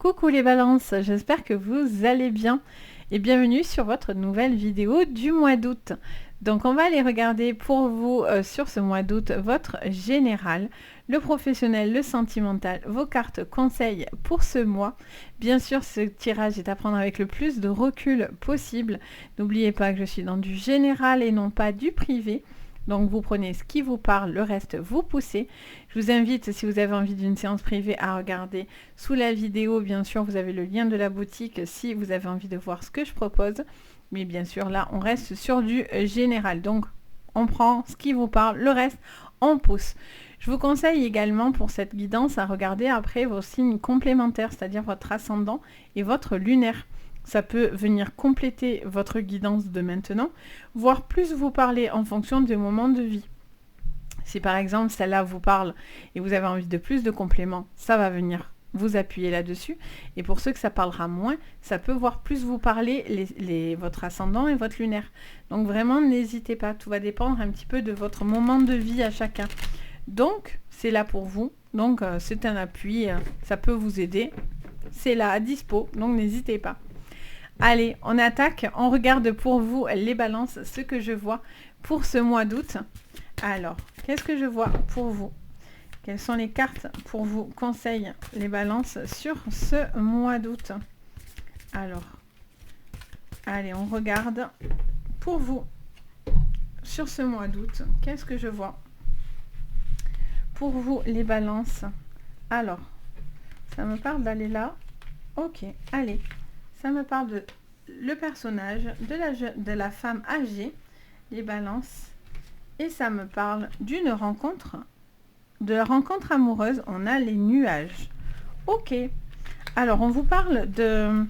Coucou les balances, j'espère que vous allez bien et bienvenue sur votre nouvelle vidéo du mois d'août. Donc on va aller regarder pour vous sur ce mois d'août votre général, le professionnel, le sentimental, vos cartes conseils pour ce mois. Bien sûr ce tirage est à prendre avec le plus de recul possible. N'oubliez pas que je suis dans du général et non pas du privé. Donc vous prenez ce qui vous parle, le reste vous poussez. Je vous invite, si vous avez envie d'une séance privée, à regarder sous la vidéo. Bien sûr, vous avez le lien de la boutique si vous avez envie de voir ce que je propose. Mais bien sûr, là, on reste sur du général. Donc, on prend ce qui vous parle, le reste, on pousse. Je vous conseille également pour cette guidance à regarder après vos signes complémentaires, c'est-à-dire votre ascendant et votre lunaire. Ça peut venir compléter votre guidance de maintenant, voire plus vous parler en fonction des moments de vie. Si par exemple celle-là vous parle et vous avez envie de plus de compléments, ça va venir vous appuyer là-dessus. Et pour ceux que ça parlera moins, ça peut voir plus vous parler votre ascendant et votre lunaire. Donc vraiment, n'hésitez pas, tout va dépendre un petit peu de votre moment de vie à chacun. Donc, c'est là pour vous. Donc, c'est un appui, ça peut vous aider. C'est là, à dispo, donc n'hésitez pas. Allez, on attaque, on regarde pour vous les balances, ce que je vois pour ce mois d'août. Alors, qu'est-ce que je vois pour vous? Quelles sont les cartes pour vous conseiller les balances sur ce mois d'août? Alors, allez, on regarde pour vous sur ce mois d'août. Qu'est-ce que je vois pour vous les balances? Alors, ça me parle d'aller là. Ok, allez. Ça me parle de le personnage, de la femme âgée, les balances. Et ça me parle d'une rencontre, de la rencontre amoureuse. On a les nuages. Ok. Alors, on vous parle de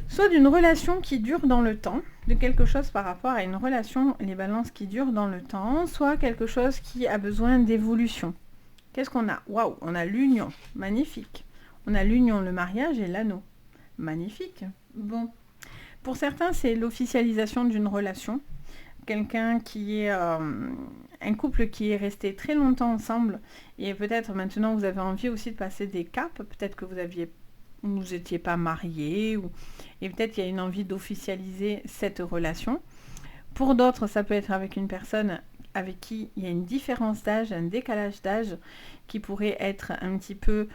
soit d'une relation qui dure dans le temps, de quelque chose par rapport à une relation, les balances qui durent dans le temps, soit quelque chose qui a besoin d'évolution. Qu'est-ce qu'on a? Waouh, on a l'union. Magnifique. On a l'union, le mariage et l'anneau. Magnifique. Bon. Pour certains, c'est l'officialisation d'une relation. Quelqu'un qui est... un couple qui est resté très longtemps ensemble. Et peut-être maintenant, vous avez envie aussi de passer des caps. Peut-être que vous n'étiez pas mariés. Et peut-être il y a une envie d'officialiser cette relation. Pour d'autres, ça peut être avec une personne avec qui il y a une différence d'âge, un décalage d'âge qui pourrait être un petit peu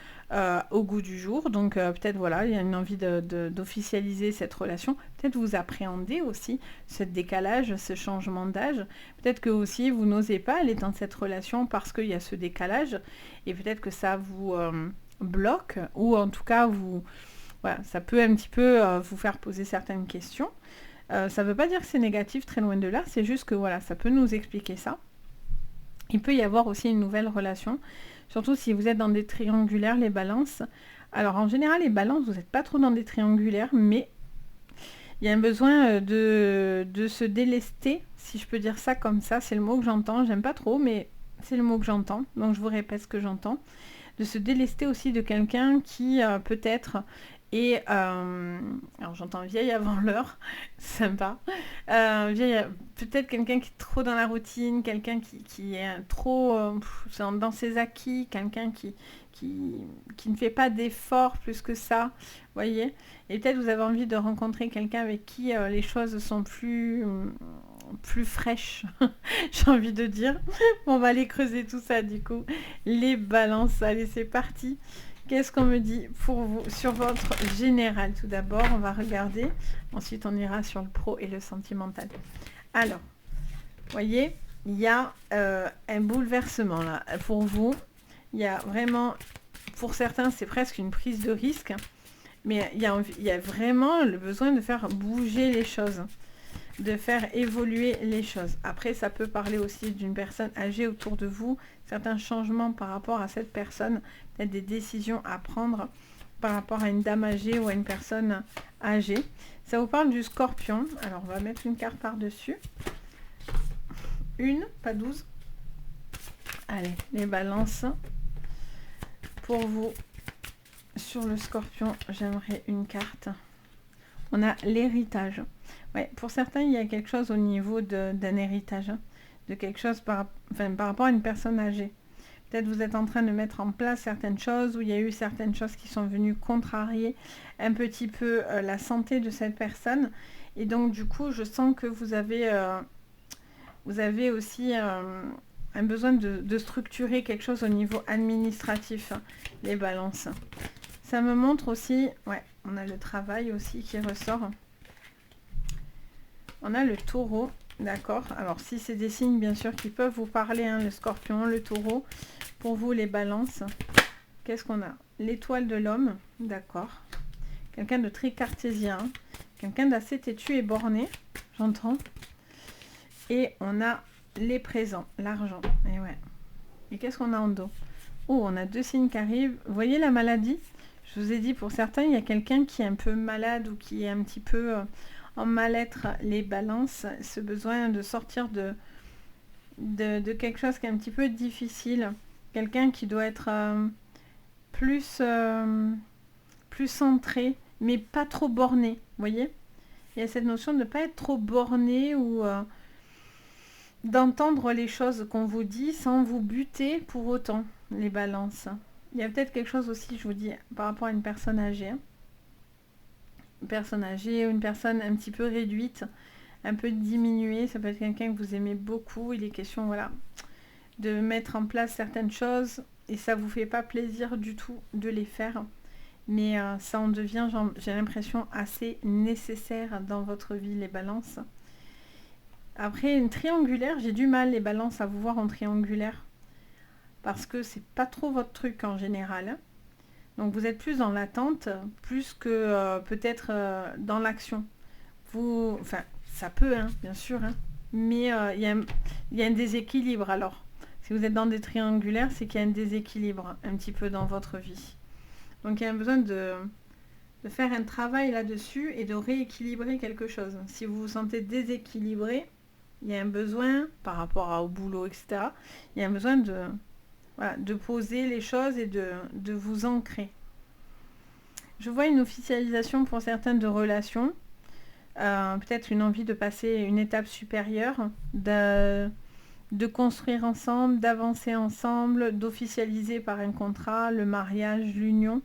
au goût du jour. Donc peut-être voilà, il y a une envie d'officialiser cette relation. Peut-être vous appréhendez aussi ce décalage, ce changement d'âge. Peut-être que aussi vous n'osez pas aller dans cette relation parce qu'il y a ce décalage et peut-être que ça vous bloque ou en tout cas voilà, ça peut un petit peu vous faire poser certaines questions. Ça ne veut pas dire que c'est négatif, très loin de là, c'est juste que voilà, ça peut nous expliquer ça. Il peut y avoir aussi une nouvelle relation, surtout si vous êtes dans des triangulaires, les balances. Alors en général, les balances, vous n'êtes pas trop dans des triangulaires, mais il y a un besoin de se délester, si je peux dire ça comme ça, c'est le mot que j'entends, j'aime pas trop, mais c'est le mot que j'entends, donc je vous répète ce que j'entends. De se délester aussi de quelqu'un qui peut-être... Et alors j'entends vieille avant l'heure, sympa. Peut-être quelqu'un qui est trop dans la routine, quelqu'un qui est trop dans ses acquis, quelqu'un qui ne fait pas d'efforts plus que ça, voyez. Et peut-être vous avez envie de rencontrer quelqu'un avec qui les choses sont plus fraîches, j'ai envie de dire. On va aller creuser tout ça du coup. Les balances, allez c'est parti. Qu'est-ce qu'on me dit pour vous sur votre général? Tout d'abord, on va regarder. Ensuite, on ira sur le pro et le sentimental. Alors, voyez, il y a un bouleversement là. Pour vous, il y a vraiment, pour certains, c'est presque une prise de risque. Mais il y a vraiment le besoin de faire bouger les choses, de faire évoluer les choses. Après, ça peut parler aussi d'une personne âgée autour de vous, certains changements par rapport à cette personne, peut-être des décisions à prendre par rapport à une dame âgée ou à une personne âgée. Ça vous parle du scorpion. Alors, on va mettre une carte par-dessus. Une, pas 12. Allez, les balances. Pour vous, sur le scorpion, j'aimerais une carte. On a l'héritage. Ouais, pour certains, il y a quelque chose au niveau d'un héritage, de quelque chose par rapport à une personne âgée. Peut-être vous êtes en train de mettre en place certaines choses, ou il y a eu certaines choses qui sont venues contrarier un petit peu la santé de cette personne. Et donc du coup, je sens que vous avez aussi un besoin de structurer quelque chose au niveau administratif, les balances. Ça me montre aussi, ouais, on a le travail aussi qui ressort. On a le taureau, d'accord. Alors si c'est des signes bien sûr qui peuvent vous parler, hein, le scorpion, le taureau. Pour vous les balances, qu'est-ce qu'on a? L'étoile de l'homme, d'accord. Quelqu'un de très cartésien, quelqu'un d'assez têtu et borné, j'entends. Et on a les présents, l'argent, et ouais. Et qu'est-ce qu'on a en dos? Oh, on a 2 signes qui arrivent. Vous voyez la maladie? Je vous ai dit, pour certains, il y a quelqu'un qui est un peu malade ou qui est un petit peu en mal-être, les balances. Ce besoin de sortir de quelque chose qui est un petit peu difficile. Quelqu'un qui doit être plus centré, mais pas trop borné. Vous voyez? Il y a cette notion de ne pas être trop borné ou d'entendre les choses qu'on vous dit sans vous buter pour autant, les balances. Il y a peut-être quelque chose aussi, je vous dis, par rapport à une personne âgée. Une personne âgée ou une personne un petit peu réduite, un peu diminuée. Ça peut être quelqu'un que vous aimez beaucoup. Il est question, voilà, de mettre en place certaines choses et ça vous fait pas plaisir du tout de les faire. Mais ça en devient, j'ai l'impression, assez nécessaire dans votre vie, les balances. Après, une triangulaire, j'ai du mal, les balances, à vous voir en triangulaire. Parce que c'est pas trop votre truc en général. Donc vous êtes plus dans l'attente, plus que peut-être dans l'action. Enfin, ça peut, hein, bien sûr. Hein, mais il y a un déséquilibre alors. Si vous êtes dans des triangulaires, c'est qu'il y a un déséquilibre un petit peu dans votre vie. Donc il y a un besoin de faire un travail là-dessus et de rééquilibrer quelque chose. Si vous vous sentez déséquilibré, il y a un besoin, par rapport au boulot, etc., il y a un besoin de poser les choses et de vous ancrer. Je vois une officialisation pour certaines de relations, peut-être une envie de passer une étape supérieure, de construire ensemble, d'avancer ensemble, d'officialiser par un contrat, le mariage, l'union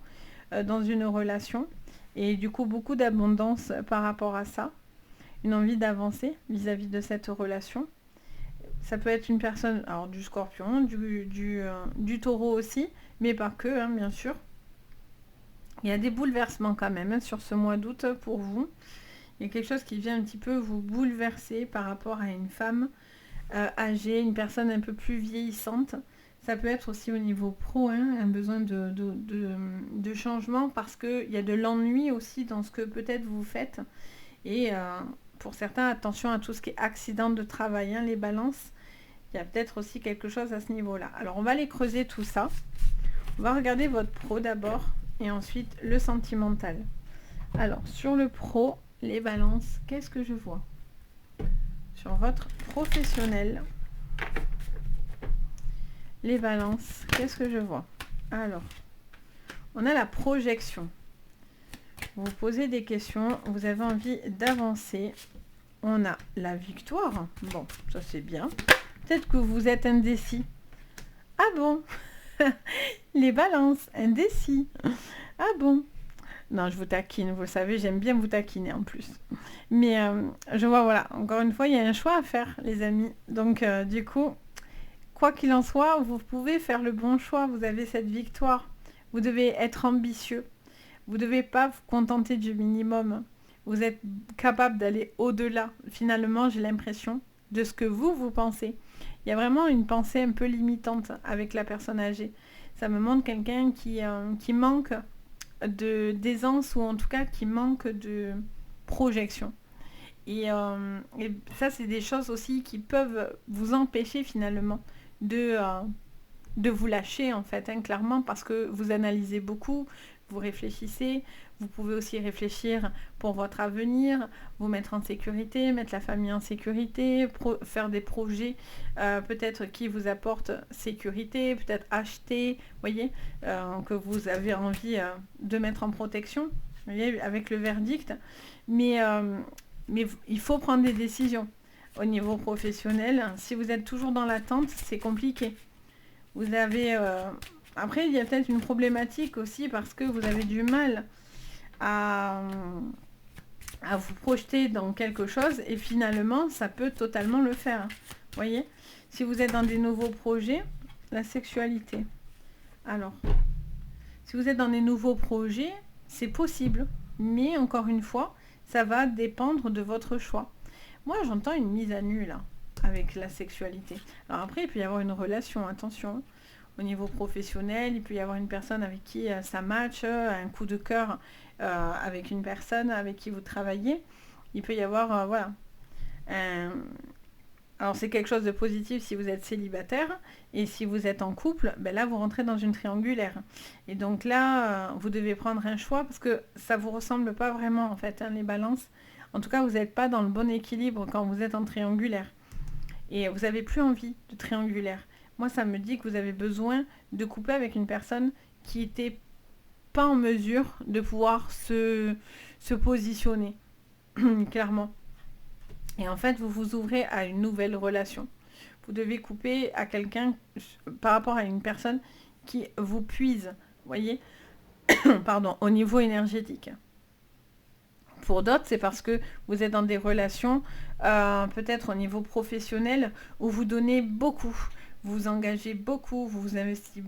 dans une relation. Et du coup, beaucoup d'abondance par rapport à ça. Une envie d'avancer vis-à-vis de cette relation. Ça peut être une personne, alors du scorpion, du taureau aussi, mais pas que, hein, bien sûr. Il y a des bouleversements quand même hein, sur ce mois d'août pour vous. Il y a quelque chose qui vient un petit peu vous bouleverser par rapport à une femme âgée, une personne un peu plus vieillissante. Ça peut être aussi au niveau pro, hein, un besoin de changement parce qu'il y a de l'ennui aussi dans ce que peut-être vous faites. Et pour certains, attention à tout ce qui est accident de travail, hein, les balances. Il y a peut-être aussi quelque chose à ce niveau-là. Alors, on va aller creuser tout ça. On va regarder votre pro d'abord et ensuite le sentimental. Alors, sur le pro, les balances, qu'est-ce que je vois? Sur votre professionnel, les balances, qu'est-ce que je vois? Alors, on a la projection. Vous vous posez des questions, vous avez envie d'avancer. On a la victoire. Bon, ça c'est bien. Peut-être que vous êtes indécis. Ah bon? Les balances, indécis. Ah bon? Non, je vous taquine, vous le savez, j'aime bien vous taquiner en plus. Mais je vois, voilà, encore une fois, il y a un choix à faire, les amis. Donc, du coup, quoi qu'il en soit, vous pouvez faire le bon choix. Vous avez cette victoire. Vous devez être ambitieux. Vous ne devez pas vous contenter du minimum. Vous êtes capable d'aller au-delà, finalement, j'ai l'impression, de ce que vous pensez. Il y a vraiment une pensée un peu limitante avec la personne âgée. Ça me montre quelqu'un qui manque d'aisance ou en tout cas qui manque de projection. Et ça, c'est des choses aussi qui peuvent vous empêcher finalement de vous lâcher en fait, hein, clairement, parce que vous analysez beaucoup, vous réfléchissez, vous pouvez aussi réfléchir pour votre avenir, vous mettre en sécurité, mettre la famille en sécurité, faire des projets peut-être qui vous apportent sécurité, peut-être acheter, voyez, que vous avez envie de mettre en protection, vous voyez, avec le verdict, mais il faut prendre des décisions au niveau professionnel. Si vous êtes toujours dans l'attente, c'est compliqué. Vous avez... Après, il y a peut-être une problématique aussi parce que vous avez du mal à vous projeter dans quelque chose et finalement, ça peut totalement le faire. Vous voyez? Si vous êtes dans des nouveaux projets, la sexualité. Alors, si vous êtes dans des nouveaux projets, c'est possible. Mais encore une fois, ça va dépendre de votre choix. Moi, j'entends une mise à nu, là, avec la sexualité. Alors après, il peut y avoir une relation, attention. Au niveau professionnel, il peut y avoir une personne avec qui ça match, un coup de cœur avec une personne avec qui vous travaillez. Il peut y avoir, voilà. Alors c'est quelque chose de positif si vous êtes célibataire, et si vous êtes en couple, ben là vous rentrez dans une triangulaire. Et donc là, vous devez prendre un choix parce que ça ne vous ressemble pas vraiment en fait, hein, les balances. En tout cas, vous n'êtes pas dans le bon équilibre quand vous êtes en triangulaire. Et vous n'avez plus envie de triangulaire. Moi, ça me dit que vous avez besoin de couper avec une personne qui n'était pas en mesure de pouvoir se positionner, clairement. Et en fait, vous vous ouvrez à une nouvelle relation. Vous devez couper à quelqu'un par rapport à une personne qui vous puise, voyez, pardon, au niveau énergétique. Pour d'autres, c'est parce que vous êtes dans des relations, peut-être au niveau professionnel, où vous donnez beaucoup, vous vous engagez beaucoup, vous investissez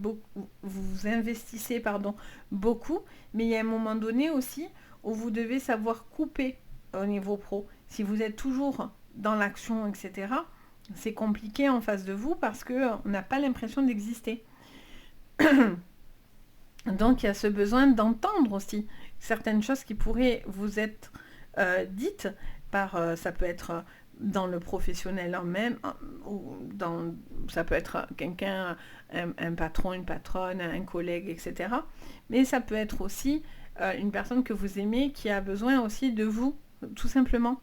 beaucoup, mais il y a un moment donné aussi où vous devez savoir couper au niveau pro. Si vous êtes toujours dans l'action, etc., c'est compliqué en face de vous parce qu'on n'a pas l'impression d'exister. Donc il y a ce besoin d'entendre aussi certaines choses qui pourraient vous être dites par, ça peut être dans le professionnel en même, ou ça peut être quelqu'un, un patron, une patronne, un collègue, etc. Mais ça peut être aussi une personne que vous aimez qui a besoin aussi de vous, tout simplement.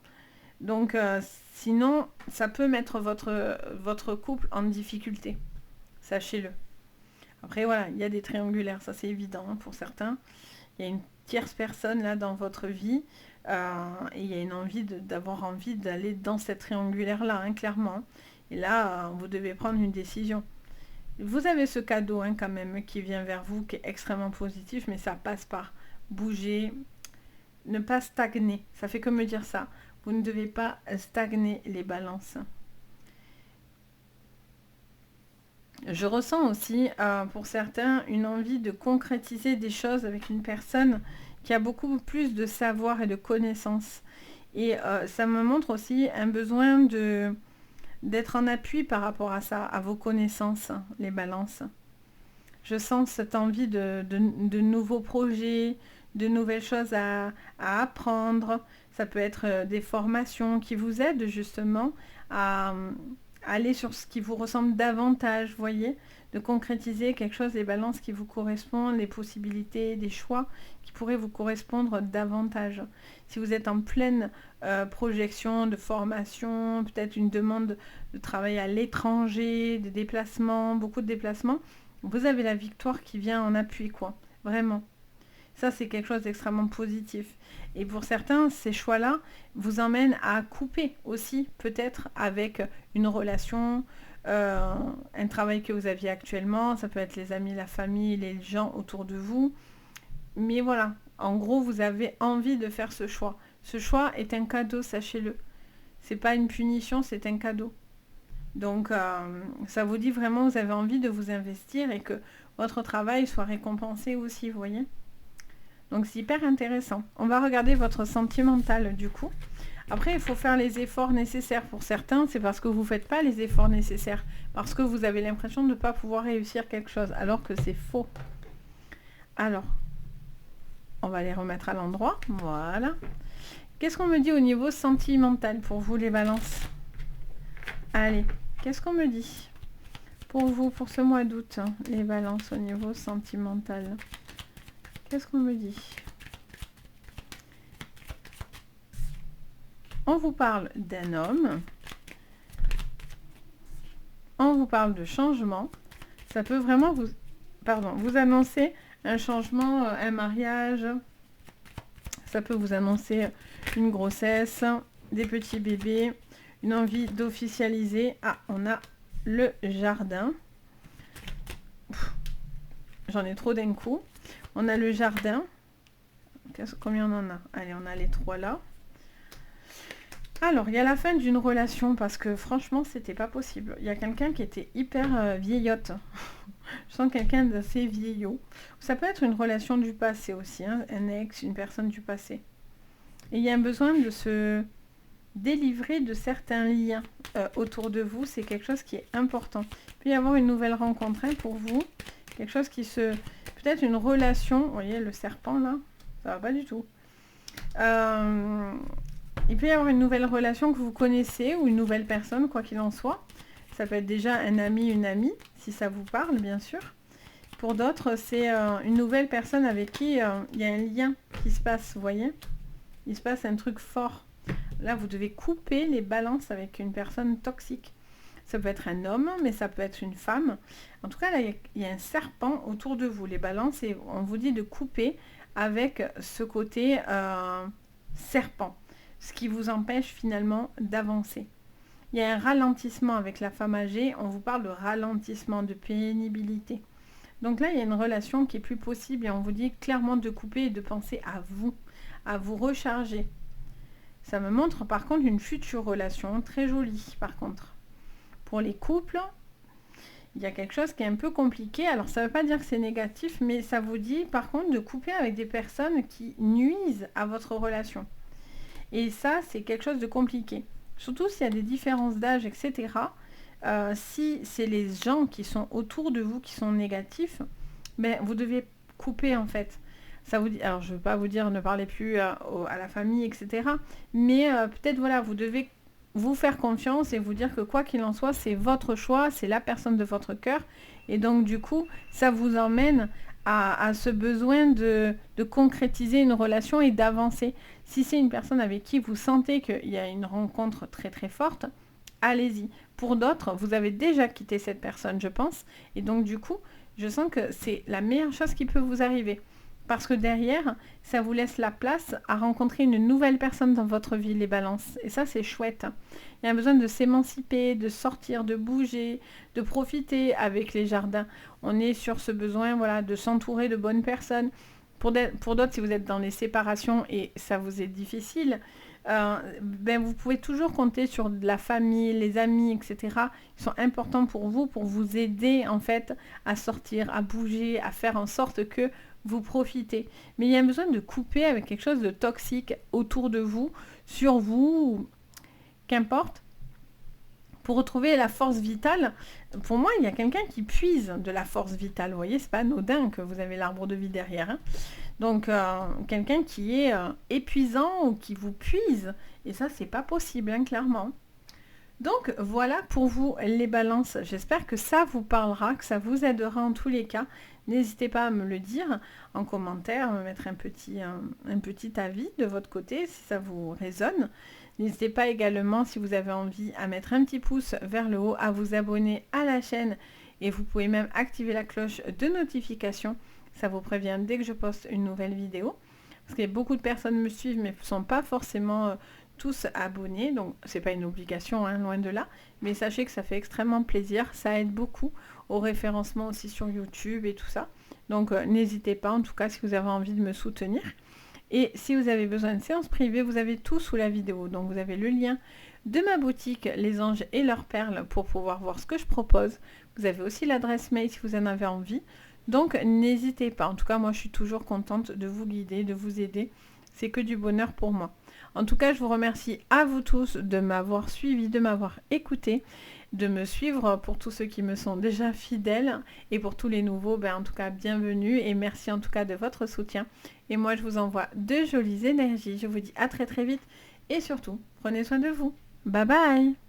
Donc sinon, ça peut mettre votre couple en difficulté, sachez-le. Après, voilà, il y a des triangulaires, ça c'est évident hein, pour certains. Il y a une tierce personne là dans votre vie et il y a une envie d'avoir envie d'aller dans cette triangulaire-là, hein, clairement. Et là, vous devez prendre une décision. Vous avez ce cadeau hein, quand même qui vient vers vous, qui est extrêmement positif, mais ça passe par bouger, ne pas stagner. Ça fait que me dire ça. Vous ne devez pas stagner les balances. Je ressens aussi, pour certains, une envie de concrétiser des choses avec une personne qui a beaucoup plus de savoir et de connaissances. Et ça me montre aussi un besoin d'être en appui par rapport à ça, à vos connaissances, les balances. Je sens cette envie de nouveaux projets, de nouvelles choses à apprendre. Ça peut être des formations qui vous aident justement à aller sur ce qui vous ressemble davantage, voyez, de concrétiser quelque chose, les balances qui vous correspondent, les possibilités, des choix qui pourraient vous correspondre davantage. Si vous êtes en pleine projection de formation, peut-être une demande de travail à l'étranger, des déplacements, beaucoup de déplacements, vous avez la victoire qui vient en appui, quoi, vraiment. Ça, c'est quelque chose d'extrêmement positif. Et pour certains, ces choix-là vous emmènent à couper aussi, peut-être, avec une relation, un travail que vous aviez actuellement. Ça peut être les amis, la famille, les gens autour de vous. Mais voilà, en gros, vous avez envie de faire ce choix. Ce choix est un cadeau, sachez-le. C'est pas une punition, c'est un cadeau. Donc, ça vous dit vraiment, vous avez envie de vous investir et que votre travail soit récompensé aussi, vous voyez. Donc c'est hyper intéressant. On va regarder votre sentimental du coup. Après, il faut faire les efforts nécessaires. Pour certains, c'est parce que vous ne faites pas les efforts nécessaires. Parce que vous avez l'impression de ne pas pouvoir réussir quelque chose. Alors que c'est faux. Alors, on va les remettre à l'endroit. Voilà. Qu'est-ce qu'on me dit au niveau sentimental pour vous les balances? Allez, qu'est-ce qu'on me dit pour vous, pour ce mois d'août, hein, les balances au niveau sentimental? Qu'est-ce qu'on me dit? On vous parle d'un homme. On vous parle de changement. Ça peut vraiment vous annoncer un changement, un mariage. Ça peut vous annoncer une grossesse, des petits bébés, une envie d'officialiser. Ah, on a le jardin. j'en ai trop d'un coup. On a le jardin. Combien on en a? Allez, on a les 3 là. Alors, il y a la fin d'une relation parce que franchement, c'était pas possible. Il y a quelqu'un qui était hyper vieillotte. Je sens quelqu'un d'assez vieillot. Ça peut être une relation du passé aussi, hein, un ex, une personne du passé. Et il y a un besoin de se délivrer de certains liens autour de vous. C'est quelque chose qui est important. Il peut y avoir une nouvelle rencontre hein, pour vous. Quelque chose qui se... Peut-être une relation... Vous voyez le serpent là? Ça va pas du tout. Il peut y avoir une nouvelle relation que vous connaissez ou une nouvelle personne, quoi qu'il en soit. Ça peut être déjà un ami, une amie, si ça vous parle, bien sûr. Pour d'autres, c'est une nouvelle personne avec qui il y a un lien qui se passe, vous voyez. Il se passe un truc fort. Là, vous devez couper les balances avec une personne toxique. Ça peut être un homme, mais ça peut être une femme. En tout cas, là, il y a un serpent autour de vous. Les balances, et on vous dit de couper avec ce côté serpent. Ce qui vous empêche finalement d'avancer. Il y a un ralentissement avec la femme âgée. On vous parle de ralentissement, de pénibilité. Donc là, il y a une relation qui est plus possible et on vous dit clairement de couper et de penser à vous recharger. Ça me montre par contre une future relation très jolie par contre. Pour les couples, il y a quelque chose qui est un peu compliqué. Alors ça ne veut pas dire que c'est négatif, mais ça vous dit par contre de couper avec des personnes qui nuisent à votre relation. Et ça, c'est quelque chose de compliqué. Surtout s'il y a des différences d'âge, etc. Si c'est les gens qui sont autour de vous qui sont négatifs, ben, vous devez couper en fait. Ça vous dit, alors je ne veux pas vous dire ne parlez plus à la famille, etc. Mais peut-être voilà, vous devez vous faire confiance et vous dire que quoi qu'il en soit, c'est votre choix, c'est la personne de votre cœur. Et donc du coup, ça vous emmène à ce besoin de concrétiser une relation et d'avancer. Si c'est une personne avec qui vous sentez qu'il y a une rencontre très très forte, allez-y. Pour d'autres, vous avez déjà quitté cette personne, je pense. Et donc du coup, je sens que c'est la meilleure chose qui peut vous arriver. Parce que derrière, ça vous laisse la place à rencontrer une nouvelle personne dans votre vie, les balances. Et ça, c'est chouette. Il y a besoin de s'émanciper, de sortir, de bouger, de profiter avec les jardins. On est sur ce besoin voilà, de s'entourer de bonnes personnes. Pour d'autres, si vous êtes dans les séparations et ça vous est difficile, ben vous pouvez toujours compter sur de la famille, les amis, etc. Ils sont importants pour vous aider en fait à sortir, à bouger, à faire en sorte que vous profitez. Mais il y a besoin de couper avec quelque chose de toxique autour de vous, sur vous, qu'importe, pour retrouver la force vitale. Pour moi, il y a quelqu'un qui puise de la force vitale. Vous voyez, c'est pas anodin que vous avez l'arbre de vie derrière. Hein. Donc, quelqu'un qui est épuisant ou qui vous puise. Et ça, c'est pas possible, hein, clairement. Donc, voilà pour vous les balances. J'espère que ça vous parlera, que ça vous aidera en tous les cas. N'hésitez pas à me le dire en commentaire, à me mettre un petit avis de votre côté si ça vous résonne. N'hésitez pas également, si vous avez envie, à mettre un petit pouce vers le haut, à vous abonner à la chaîne et vous pouvez même activer la cloche de notification. Ça vous prévient dès que je poste une nouvelle vidéo. Parce que beaucoup de personnes me suivent mais ne sont pas forcément tous abonnés. Donc, c'est pas une obligation, hein, loin de là. Mais sachez que ça fait extrêmement plaisir. Ça aide beaucoup au référencement aussi sur YouTube et tout ça. Donc, n'hésitez pas, en tout cas, si vous avez envie de me soutenir. Et si vous avez besoin de séances privées, vous avez tout sous la vidéo. Donc vous avez le lien de ma boutique Les Anges et leurs perles pour pouvoir voir ce que je propose. Vous avez aussi l'adresse mail si vous en avez envie. Donc n'hésitez pas. En tout cas, moi je suis toujours contente de vous guider, de vous aider. C'est que du bonheur pour moi. En tout cas, je vous remercie à vous tous de m'avoir suivi, de m'avoir écouté, de me suivre pour tous ceux qui me sont déjà fidèles et pour tous les nouveaux, ben, en tout cas bienvenue et merci en tout cas de votre soutien. Et moi je vous envoie de jolies énergies. Je vous dis à très très vite et surtout prenez soin de vous. Bye bye.